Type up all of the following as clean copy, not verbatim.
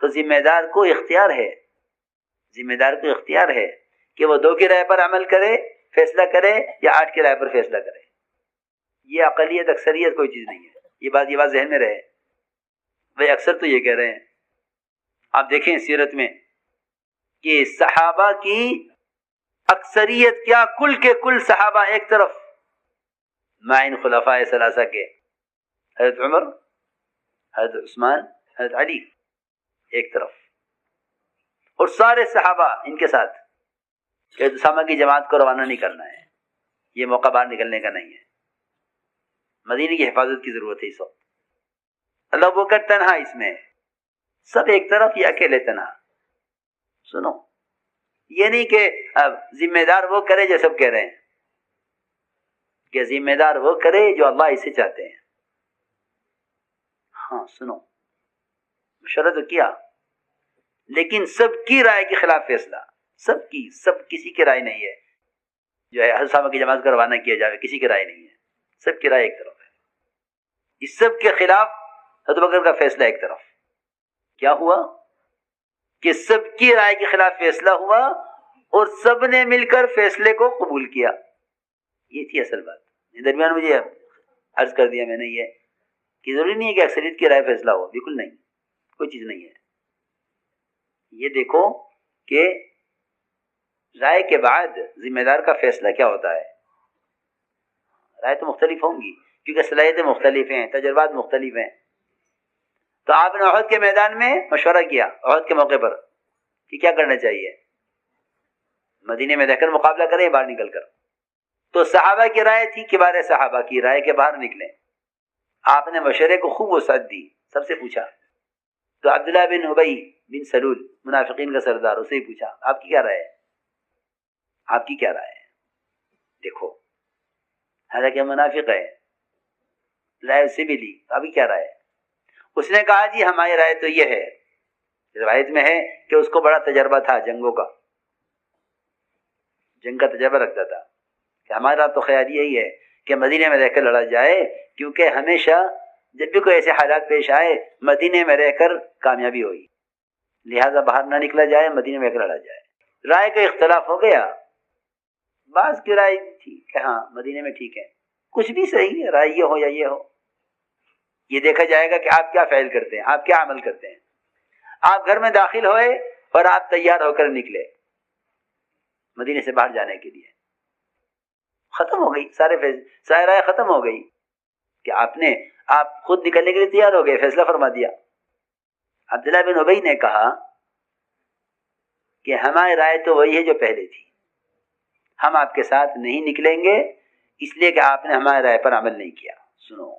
تو ذمہ دار کو اختیار ہے، ذمہ دار کو اختیار ہے کہ وہ 2 کی رائے پر عمل کرے، فیصلہ کرے، یا 8 کی رائے پر فیصلہ کرے۔ یہ اقلیت اکثریت کوئی چیز نہیں ہے، یہ بات ذہن میں رہے۔ بھائی اکثر تو یہ کہہ رہے ہیں، آپ دیکھیں سیرت میں کہ صحابہ کی اکثریت کیا، کل کے کل صحابہ ایک طرف، معین خلفاء ثلاثہ کے حضرت عمر، حضرت عثمان، حضرت علی ایک طرف، اور سارے صحابہ ان کے ساتھ کہ اسامہ کی جماعت کو روانہ نہیں کرنا ہے، یہ موقع باہر نکلنے کا نہیں ہے، مدینے کی حفاظت کی ضرورت ہے اس وقت۔ اللہ وہ کر تنہا اس میں، سب ایک طرف یا اکیلے تنہا۔ سنو، یہ نہیں کہ اب ذمہ دار وہ کرے جو سب کہہ رہے ہیں، کہ ذمہ دار وہ کرے جو اللہ اسے چاہتے ہیں۔ ہاں سنو، مشورہ تو کیا، لیکن سب کی رائے کے خلاف فیصلہ، سب کسی کی رائے نہیں ہے جو ہے حضرت صاحب کی جماعت کو روانہ کیا جائے، کسی کی رائے نہیں ہے، سب کی رائے ایک طرف ہے۔ اس سب کے خلاف حضرت بکر کا فیصلہ ایک طرف۔ کیا ہوا کہ سب کی رائے کے خلاف فیصلہ ہوا اور سب نے مل کر فیصلے کو قبول کیا۔ یہ تھی اصل بات۔ درمیان مجھے عرض کر دیا میں نے یہ کہ ضروری نہیں ہے کہ اکثریت کی رائے فیصلہ ہو، بالکل نہیں، کوئی چیز نہیں ہے۔ یہ دیکھو کہ رائے کے بعد ذمہ دار کا فیصلہ کیا ہوتا ہے۔ رائے تو مختلف ہوں گی کیونکہ صلاحیتیں مختلف ہیں، تجربات مختلف ہیں۔ تو آپ نے احد کے میدان میں مشورہ کیا، احد کے موقع پر، کہ کیا کرنا چاہیے، مدینے میں رہ کر مقابلہ کریں باہر نکل کر۔ تو صحابہ کی رائے تھی، کبار صحابہ کی رائے کے باہر نکلیں۔ آپ نے مشورے کو خوب وسعت دی، سب سے پوچھا۔ تو عبداللہ بن ابی بن سلول منافقین کا سردار، اسے ہی پوچھا آپ کی کیا رائے ہے، آپ کی کیا رائے ہے۔ دیکھو حالانکہ منافق ہے، رائے اسے بھی لی، آپ کی کیا رائے ہے۔ اس نے کہا جی ہماری رائے تو یہ ہے، روایت میں ہے کہ اس کو بڑا تجربہ تھا جنگوں کا، جنگ کا تجربہ رکھتا تھا، کہ ہمارا تو خیال یہی ہے کہ مدینے میں رہ کر لڑا جائے، کیونکہ ہمیشہ جب بھی کوئی ایسے حالات پیش آئے مدینے میں رہ کر کامیابی ہوئی، لہذا باہر نہ نکلا جائے، مدینے میں رہ کر لڑا جائے۔ رائے کا اختلاف ہو گیا، بعض کی رائے تھی کہ ہاں مدینے میں ٹھیک ہے، کچھ بھی صحیح ہے، رائے یہ ہو یا یہ ہو، یہ دیکھا جائے گا کہ آپ کیا فعل کرتے ہیں، آپ کیا عمل کرتے ہیں۔ آپ گھر میں داخل ہوئے اور آپ تیار ہو کر نکلے مدینے سے باہر جانے کے لیے، ختم ہو گئی، سارے رائے ختم ہو گئی کہ آپ خود نکلنے کے لیے تیار ہو گئے، فیصلہ فرما دیا۔ عبداللہ بن ابی نے کہا کہ ہماری رائے تو وہی ہے جو پہلے تھی، ہم آپ کے ساتھ نہیں نکلیں گے اس لیے کہ آپ نے ہماری رائے پر عمل نہیں کیا۔ سنو،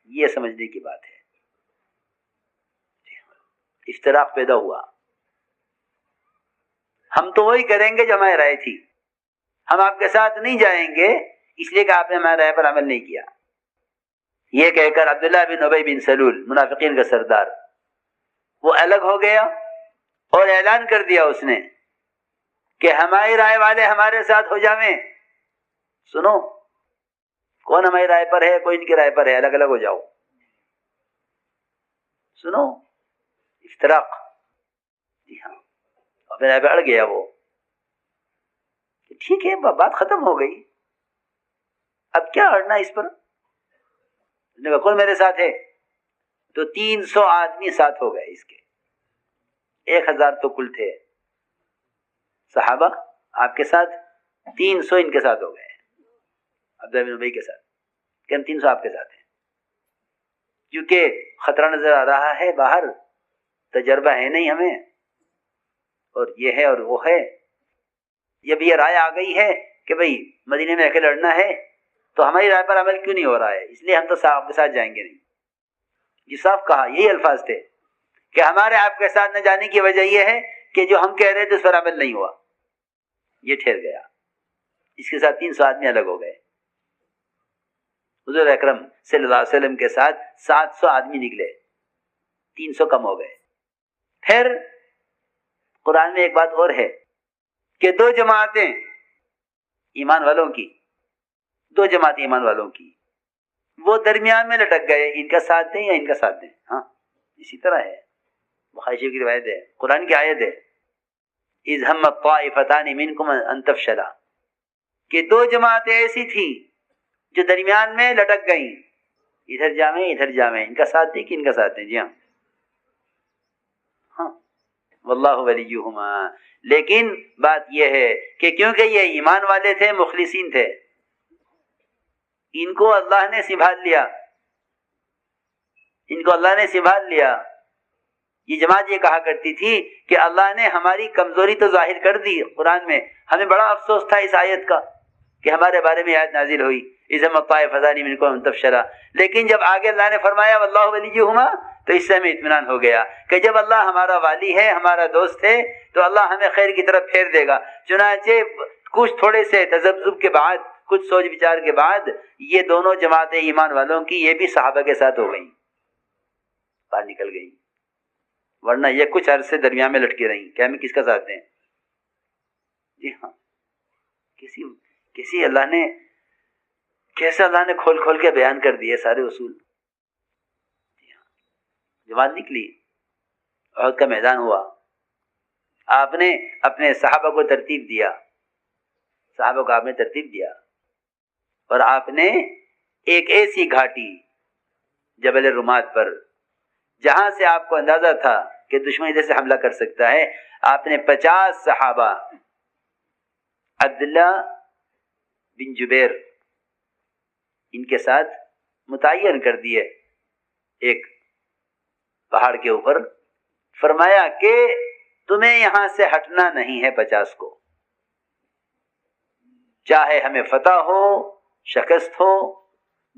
یہ سمجھنے کی بات ہے۔ افتراق پیدا ہوا، ہم تو وہی کریں گے جو ہماری رائے تھی، ہم آپ کے ساتھ نہیں جائیں گے اس لیے کہ آپ نے ہماری رائے پر عمل نہیں کیا۔ یہ کہہ کر عبداللہ بن ابی بن سلول منافقین کا سردار وہ الگ ہو گیا اور اعلان کر دیا اس نے کہ ہماری رائے والے ہمارے ساتھ ہو جاویں۔ سنو، کون ہماری رائے پر ہے، کوئی ان کی رائے پر ہے، الگ الگ ہو جاؤ۔ سنو، افتراق، جی ہاں، اور میرے اڑ گیا وہ، ٹھیک ہے بات ختم ہو گئی، اب کیا اڑنا اس پر۔ کون میرے ساتھ ہے، تو 300 آدمی ساتھ ہو گئے اس کے، 1000 تو کل تھے صحابہ آپ کے ساتھ، 300 ان کے ساتھ ہو گئے عبداللہ بن ابی کے ساتھ، کہ ہم 300 آپ کے ساتھ ہیں، کیونکہ خطرہ نظر آ رہا ہے، باہر تجربہ ہے نہیں ہمیں، اور یہ ہے اور وہ ہے، جب یہ رائے آ گئی ہے کہ بھئی مدینے میں رہ کے لڑنا ہے تو ہماری رائے پر عمل کیوں نہیں ہو رہا ہے، اس لیے ہم تو آپ کے ساتھ جائیں گے نہیں۔ یہ صاف کہا، یہی الفاظ تھے کہ ہمارے آپ کے ساتھ نہ جانے کی وجہ یہ ہے کہ جو ہم کہہ رہے تھے اس پر عمل نہیں ہوا، یہ ٹھہر گیا۔ اس کے ساتھ 300 آدمی الگ ہو گئے، حضور اکرم صلی اللہ علیہ وسلم کے ساتھ 700 آدمی نکلے، 300 کم ہو گئے۔ پھر قرآن میں ایک بات اور ہے کہ 2 جماعتیں ایمان والوں کی، 2 جماعتیں ایمان والوں کی، وہ درمیان میں لٹک گئے، ان کا ساتھ دیں یا ان کا ساتھ دیں۔ ہاں، اسی طرح ہے، بخاری شریف کی روایت ہے، قرآن کی آیت ہے، اذ ہمت طائفتان منکم ان تفشلا، کہ دو جماعتیں ایسی تھیں جو درمیان میں لٹک گئیں، ادھر جامیں، ان کا ساتھ دیں کہ ان کا ساتھ دیں؟ جی ہاں، واللہ ولیہما، لیکن بات یہ ہے کہ کیونکہ یہ ایمان والے تھے، مخلصین تھے، ان کو اللہ نے سنبھال لیا، یہ جماعت یہ کہا کرتی تھی کہ اللہ نے ہماری کمزوری تو ظاہر کر دی قرآن میں، ہمیں بڑا افسوس تھا اس آیت کا کہ ہمارے بارے میں آیت نازل ہوئی اذ ہمت طائفتان منکم ان تفشلا، لیکن جب آگے اللہ نے فرمایا واللہ ولیہما تو اس سے ہمیں اطمینان ہو گیا کہ جب اللہ ہمارا والی ہے، ہمارا دوست ہے، تو اللہ ہمیں خیر کی طرف پھیر دے گا۔ چنانچہ کچھ تھوڑے سے تذبذب کے بعد، کچھ سوچ بچار کے بعد، یہ دونوں جماعتیں ایمان والوں کی یہ بھی صحابہ کے ساتھ ہو گئیں، باہر نکل گئیں، ورنہ یہ کچھ عرصے درمیان میں لٹکی رہیں کہ ہمیں کس کا ساتھ دیں؟ جی ہاں، کیسے اللہ نے کھول کے بیان کر دیے سارے اصول۔ جماعت نکلی، احد کا میدان ہوا، آپ نے اپنے صحابہ کو ترتیب دیا، اور آپ نے ایک ایسی گھاٹی جبل رمات پر جہاں سے آپ کو اندازہ تھا کہ دشمن ادھر سے حملہ کر سکتا ہے، آپ نے 50 صحابہ عبداللہ بن جبیر ان کے ساتھ متعین کر دیے ایک پہاڑ کے اوپر، فرمایا کہ تمہیں یہاں سے ہٹنا نہیں ہے 50 کو، چاہے ہمیں فتح ہو، شکست ہو،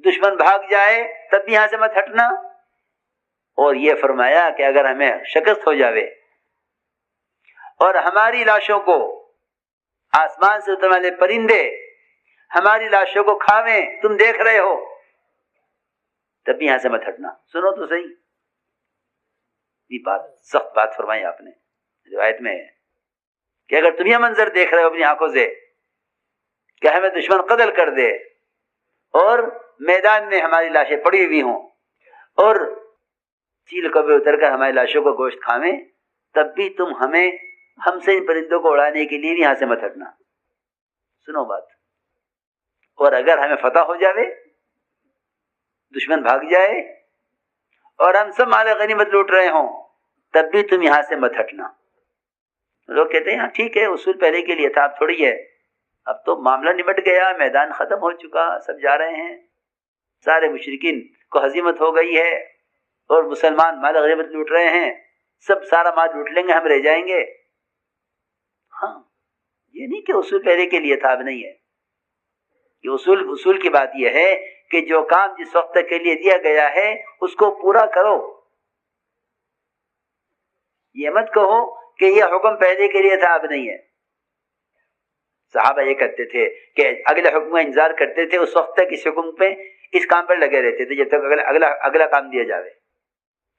دشمن بھاگ جائے تب بھی یہاں سے مت ہٹنا، اور یہ فرمایا کہ اگر ہمیں شکست ہو جاوے اور ہماری لاشوں کو آسمان سے اترنے والے پرندے ہماری لاشوں کو کھاویں، تم دیکھ رہے ہو، تب بھی یہاں سے مت ہٹنا۔ سنو تو صحیح، یہ بات سخت بات فرمائی آپ نے، روایت میں ہے کہ اگر تم یہ منظر دیکھ رہے ہو اپنی آنکھوں سے کہ ہمیں دشمن قتل کر دے اور میدان میں ہماری لاشیں پڑی ہوئی ہوں اور چیل کبے اتر کر ہماری لاشوں کو گوشت کھاویں، تب بھی تم ہم سے ان پرندوں کو اڑانے کے لیے بھی یہاں سے مت ہٹنا۔ سنو بات، اور اگر ہمیں فتح ہو جاوے، دشمن بھاگ جائے اور ہم سب مال غنیمت لوٹ رہے ہوں، تب بھی تم یہاں سے مت ہٹنا۔ لوگ کہتے ہیں ہاں ٹھیک ہے، اصول پہلے کے لیے تھا، اب تھوڑی ہے، اب تو معاملہ نمٹ گیا، میدان ختم ہو چکا، سب جا رہے ہیں، سارے مشرکین کو ہزیمت ہو گئی ہے اور مسلمان مال غنیمت لوٹ رہے ہیں، سب سارا مال لوٹ لیں گے، ہم رہ جائیں گے۔ ہاں، یہ نہیں کہ اصول پہلے کے لیے تھا، اب نہیں ہے، یہ اصول کی بات یہ ہے کہ جو کام جس وقت کے لیے دیا گیا ہے اس کو پورا کرو، یہ مت کہو کہ یہ حکم پہلے کے لیے تھا، اب نہیں ہے۔ صحابہ یہ کرتے تھے کہ اگلے حکم کا انتظار کرتے تھے، اس وقت تک اس حکم پہ، اس کام پر لگے رہتے تھے جب تک اگلا کام دیا جاوے۔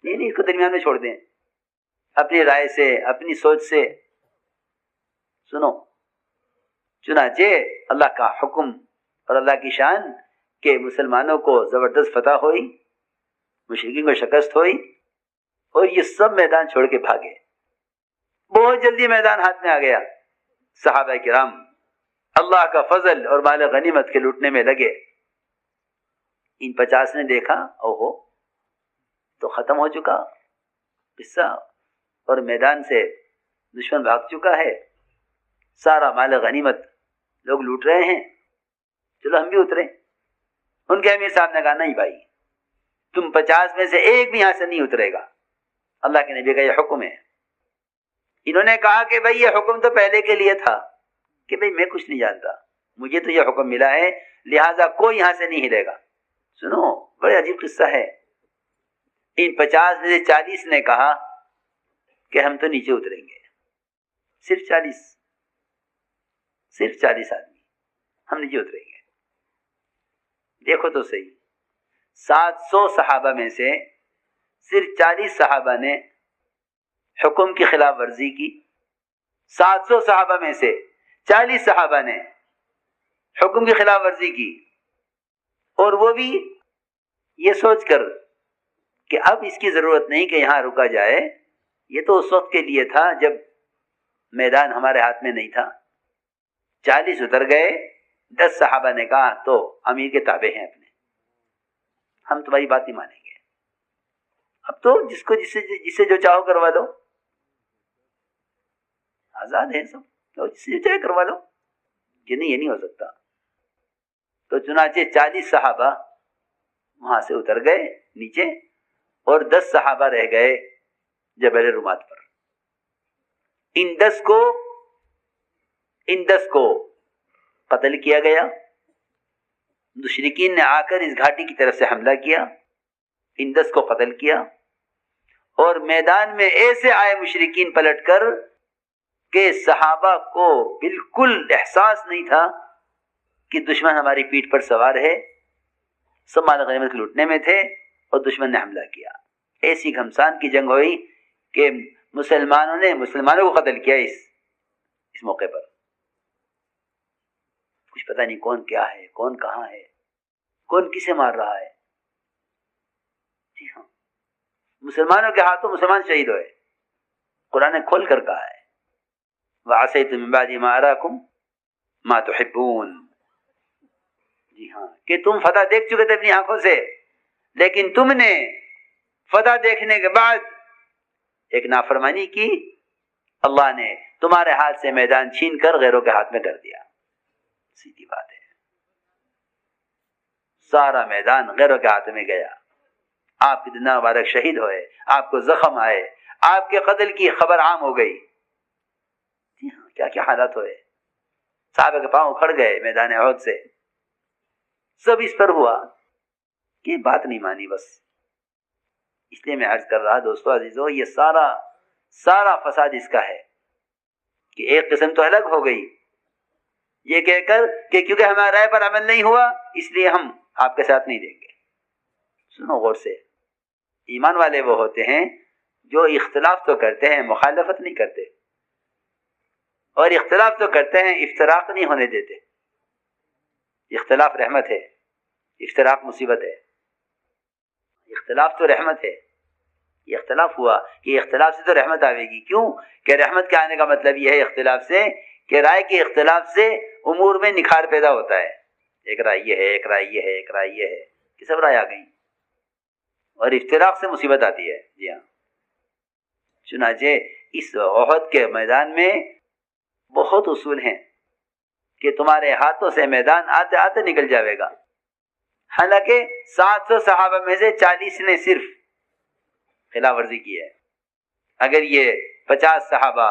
یہ نہیں اس کو درمیان میں چھوڑ دیں، اپنی رائے سے، اپنی سوچ سے۔ سنو، چنانچہ اللہ کا حکم اور اللہ کی شان کہ مسلمانوں کو زبردست فتح ہوئی، مشرکین کو شکست ہوئی، اور یہ سب میدان چھوڑ کے بھاگے، بہت جلدی میدان ہاتھ میں آ گیا۔ صحابہ کرام اللہ کا فضل اور مال غنیمت کے لوٹنے میں لگے۔ ان 50 نے دیکھا، اوہو تو ختم ہو چکا قصہ، اور میدان سے دشمن بھاگ چکا ہے، سارا مال غنیمت لوگ لوٹ رہے ہیں، چلو ہم بھی اترے۔ ان کے امیر صاحب نے کہا نہیں بھائی، تم 50 میں سے ایک بھی یہاں سے نہیں اترے گا، اللہ کے نبی کا یہ حکم ہے۔ انہوں نے کہا کہ بھائی یہ حکم تو پہلے کے لیے تھا، کہ بھائی میں کچھ نہیں جانتا، مجھے تو یہ حکم ملا ہے، لہٰذا کوئی یہاں سے نہیں ہلے گا۔ سنو، بڑے عجیب قصہ ہے۔ ان 50 میں سے 40 نے کہا کہ ہم تو نیچے اتریں گے، صرف 40 آدمی، ہم نیچے اتریں گے۔ دیکھو تو صحیح، 700 صحابہ میں سے صرف 40 صحابہ نے حکم کی خلاف ورزی کی، 700 صحابہ میں سے 40 صحابہ نے حکم کی خلاف ورزی کی، اور وہ بھی یہ سوچ کر کہ اب اس کی ضرورت نہیں کہ یہاں رکا جائے، یہ تو اس وقت کے لیے تھا جب میدان ہمارے ہاتھ میں نہیں تھا. 40 اتر گئے. 10 صحابہ نے کہا تو امیر کے تابع ہیں اپنے، ہم تمہاری بات نہیں مانیں گے. اب تو جسے جو چاہو کروا دو، آزاد ہیں سب، تو جس سے جو چاہے کروا دو. کہ نہیں، یہ نہیں ہو سکتا. تو چنانچہ 40 صحابہ وہاں سے اتر گئے نیچے، اور 10 صحابہ رہ گئے جبل رومات پر. ان 10 کو قتل کیا گیا. مشرکین نے آ کر اس گھاٹی کی طرف سے حملہ کیا، ان 10 کو قتل کیا، اور میدان میں ایسے آئے مشرکین پلٹ کر کہ صحابہ کو بالکل احساس نہیں تھا کہ دشمن ہماری پیٹھ پر سوار ہے. سب مال غنیمت لوٹنے میں تھے اور دشمن نے حملہ کیا. ایسی گھمسان کی جنگ ہوئی کہ مسلمانوں نے مسلمانوں کو قتل کیا اس موقع پر. کچھ پتہ نہیں کون کیا ہے، کون کہاں ہے، کون کسے مار رہا ہے. جی ہاں، مسلمانوں کے ہاتھوں مسلمان شہید ہوئے. قرآن نے کھول کر کہا ہے وَعَصَيْتُم مِّن بَعْدِ مَا أَرَاكُم مَا تُحِبُّونَ. جی ہاں، کہ تم فتح دیکھ چکے تھے اپنی آنکھوں سے، لیکن تم نے فتح دیکھنے کے بعد ایک نافرمانی کی. اللہ نے تمہارے ہاتھ سے میدان چھین کر غیروں کے ہاتھ میں کر دیا. سیدھی بات ہے، سارا میدان غیروں کے ہاتھ میں گیا. آپ اتنا مبارک شہید ہوئے، آپ کو زخم آئے، آپ کے قتل کی خبر عام ہو گئی. جی ہاں، کیا کیا حالات ہوئے. صحابہ کے پاؤں اکھڑ گئے میدان احد سے. سب اس پر ہوا کہ بات نہیں مانی. بس اس لیے میں عرض کر رہا دوستو عزیزو، یہ سارا فساد اس کا ہے کہ ایک قسم تو الگ ہو گئی یہ کہہ کر کہ کیونکہ ہمارے رائے پر عمل نہیں ہوا اس لیے ہم آپ کے ساتھ نہیں دیں گے. سنو غور سے، ایمان والے وہ ہوتے ہیں جو اختلاف تو کرتے ہیں، مخالفت نہیں کرتے، اور اختلاف تو کرتے ہیں، افتراق نہیں ہونے دیتے. اختلاف رحمت ہے، افتراق مصیبت ہے. اختلاف تو رحمت ہے. یہ اختلاف ہوا کہ اختلاف سے تو رحمت آئے گی. کیوں کہ رحمت کے آنے کا مطلب یہ ہے اختلاف سے کہ رائے کے اختلاف سے امور میں نکھار پیدا ہوتا ہے. ایک رائے یہ ہے، ایک رائے یہ ہے، ایک رائے یہ ہے، کہ سب رائے آ گئی، اور اختلاف سے مصیبت آتی ہے. جی ہاں، چنانچہ اس احد کے میدان میں بہت اصول ہیں کہ تمہارے ہاتھوں سے میدان آتے آتے نکل جاوے گا. حالانکہ 700 صحابہ میں سے 40 نے صرف خلاف ورزی کی ہے. اگر یہ 50 صحابہ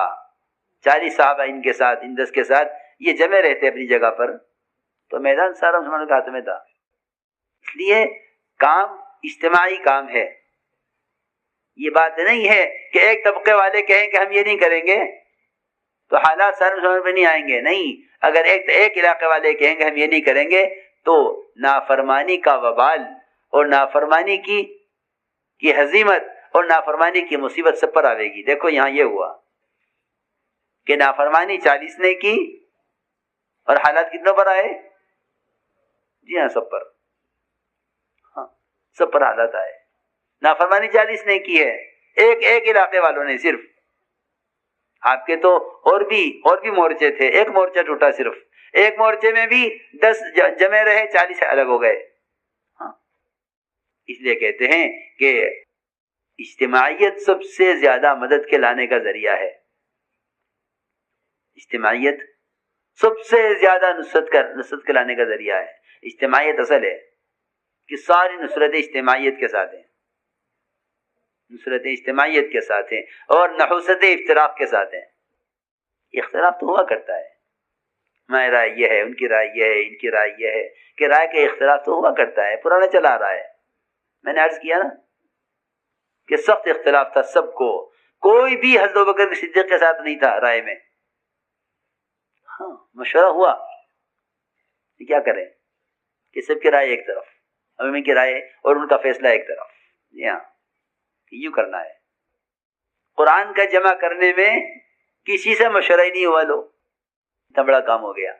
40 صحابہ ان کے ساتھ، ان 10 کے ساتھ یہ جمع رہتے اپنی جگہ پر تو میدان سارا مسلمانوں کے ہاتھ میں تھا. اس لیے کام اجتماعی کام ہے. یہ بات نہیں ہے کہ ایک طبقے والے کہیں کہ ہم یہ نہیں کریں گے تو حالات سارے مسلمانوں پہ نہیں آئیں گے. نہیں، اگر ایک علاقے والے کہیں گے ہم یہ نہیں کریں گے تو نافرمانی کا وبال اور نافرمانی کی ہزیمت اور نافرمانی کی مصیبت سب پر آئے گی. دیکھو یہاں یہ ہوا کہ نافرمانی 40 نے کی اور حالات کتنوں پر آئے؟ جی ہاں، سب پر. ہاں، سب پر حالات آئے. نافرمانی 40 نے کی ہے، ایک علاقے والوں نے صرف. آپ کے تو اور بھی مورچے تھے، ایک مورچہ ٹوٹا صرف. ایک مورچے میں بھی 10 جمع رہے، 40 الگ ہو گئے. ہاں، اس لیے کہتے ہیں کہ اجتماعیت سب سے زیادہ مدد کے لانے کا ذریعہ ہے. اجتماعیت سب سے زیادہ نصرت کے لانے کا ذریعہ ہے. اجتماعیت اصل ہے کہ ساری نصرتیں اجتماعیت کے ساتھ ہیں، نصرتیں اجتماعیت کے ساتھ ہیں اور نحوست افتراق کے ساتھ ہیں. اختلاف تو ہوا کرتا ہے، ہماری رائے یہ ہے، ان کی رائے یہ ہے، ان کی رائے یہ ہے، کہ رائے کا اختلاف تو ہوا کرتا ہے، پرانا چلا آ رہا ہے. میں نے عرض کیا نا کہ سخت اختلاف تھا سب کو، کوئی بھی حضرت ابوبکر صدیق کے ساتھ نہیں تھا رائے میں. ہاں، مشورہ ہوا کہ کیا کریں، کہ سب کی رائے ایک طرف، امام کی رائے اور ان کا فیصلہ ایک طرف. جی ہاں، یوں کرنا ہے. قرآن کا جمع کرنے میں کسی سے مشورہ ہی نہیں ہوا. لو اتنا بڑا کام ہو گیا.